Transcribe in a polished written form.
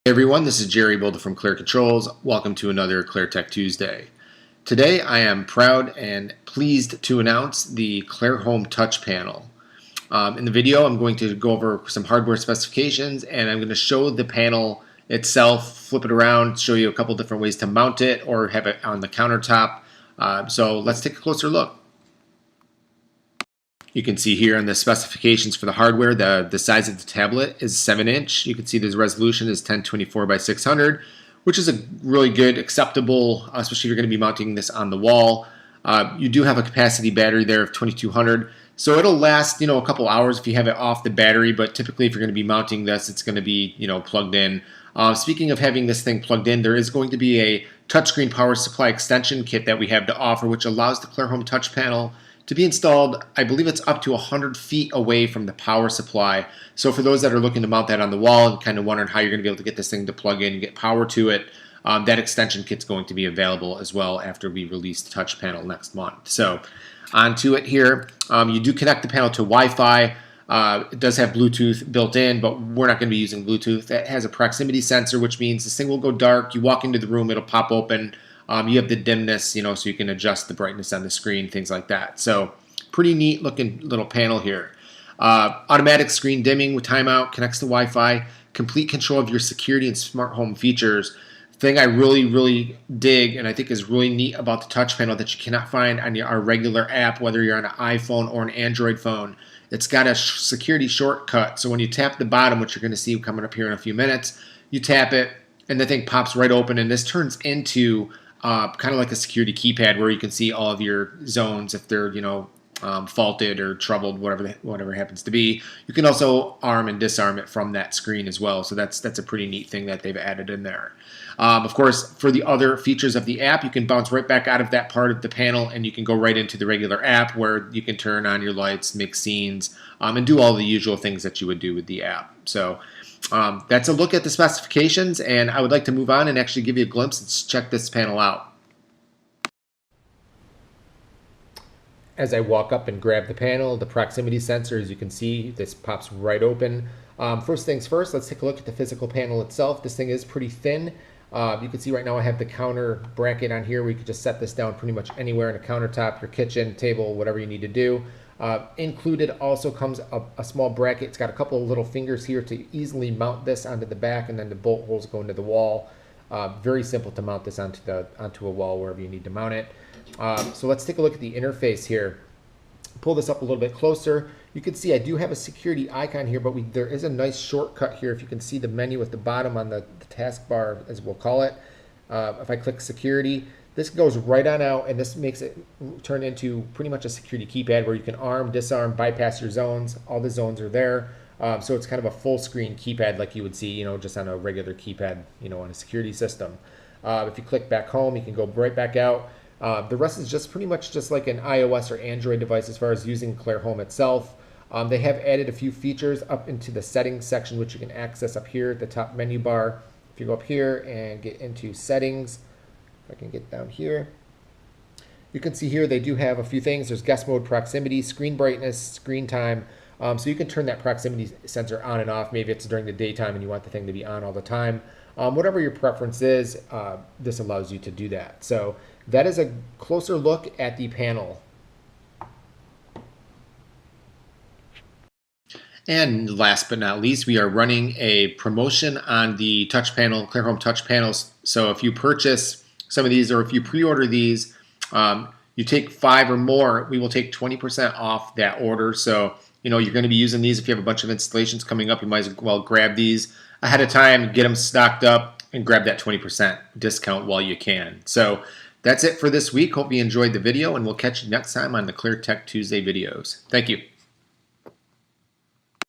Hey everyone, this is Jerry Boulder from Clare Controls. Welcome to another Clare Tech Tuesday. Today I am proud and pleased to announce the ClareHome Touchpanel. In the video I'm going to go over some hardware specifications and I'm going to show the panel itself, flip it around, show you a couple different ways to mount it or have it on the countertop. So let's take a closer look. You can see here on the specifications for the hardware, the size of the tablet is 7-inch. You can see the resolution is 1024 by 600, which is a really good, acceptable, especially if you're going to be mounting this on the wall. You do have a capacity battery there of 2200, so it'll last, a couple hours if you have it off the battery. But typically, if you're going to be mounting this, it's going to be, plugged in. Speaking of having this thing plugged in, there is going to be a touchscreen power supply extension kit that we have to offer, which allows the ClareHome touch panel to be installed. I believe it's up to 100 feet away from the power supply. So for those that are looking to mount that on the wall and kind of wondering how you're going to be able to get this thing to plug in and get power to it, that extension kit's going to be available as well after we release the touch panel next month. So onto it here. You do connect the panel to Wi-Fi. It does have Bluetooth built in, but we're not going to be using Bluetooth. It has a proximity sensor, which means this thing will go dark. You walk into the room, it'll pop open. You have the dimness, so you can adjust the brightness on the screen, things like that. So pretty neat looking little panel here. Automatic screen dimming with timeout, connects to Wi-Fi, complete control of your security and smart home features. The thing I really dig and I think is really neat about the touch panel that you cannot find on our regular app, whether you're on an iPhone or an Android phone, it's got a security shortcut. So when you tap the bottom, which you're going to see coming up here in a few minutes, you tap it and the thing pops right open, and this turns into kind of like a security keypad where you can see all of your zones if they're faulted or troubled, whatever happens to be. You can also arm and disarm it from that screen as well. So that's a pretty neat thing that they've added in there. Of course, for the other features of the app, you can bounce right back out of that part of the panel and you can go right into the regular app where you can turn on your lights, mix scenes, and do all the usual things that you would do with the app. So that's a look at the specifications, and I would like to move on and actually give you a glimpse and check this panel out. As I walk up and grab the panel, the proximity sensor, as you can see, this pops right open. First things first, let's take a look at the physical panel itself. This thing is pretty thin. You can see right now I have the counter bracket on here where you can just set this down pretty much anywhere in a countertop, your kitchen, table, whatever you need to do. Included also comes a small bracket. It's got a couple of little fingers here to easily mount this onto the back, and then the bolt holes go into the wall. Very simple to mount this onto a wall wherever you need to mount it. So let's take a look at the interface here. Pull this up a little bit closer. You can see I do have a security icon here, but there is a nice shortcut here. If you can see the menu at the bottom on the taskbar, as we'll call it. If I click security, this goes right on out, and this makes it turn into pretty much a security keypad where you can arm, disarm, bypass your zones. All the zones are there. So it's kind of a full screen keypad like you would see, just on a regular keypad, on a security system. If you click back home, you can go right back out. The rest is just pretty much just like an iOS or Android device as far as using ClareHome itself. They have added a few features up into the settings section, which you can access up here at the top menu bar. If you go up here and get into settings, if I can get down here, you can see here they do have a few things. There's guest mode, proximity, screen brightness, screen time. So you can turn that proximity sensor on and off. Maybe it's during the daytime and you want the thing to be on all the time. Whatever your preference is, this allows you to do that. So that is a closer look at the panel. And last but not least, we are running a promotion on the touch panel, ClareHome touch panels. So if you purchase some of these or if you pre-order these, you take 5 or more, we will take 20% off that order. So you're going to be using these. If you have a bunch of installations coming up, you might as well grab these ahead of time, get them stocked up, and grab that 20% discount while you can. So that's it for this week. Hope you enjoyed the video, and we'll catch you next time on the Clare Tech Tuesday videos. Thank you.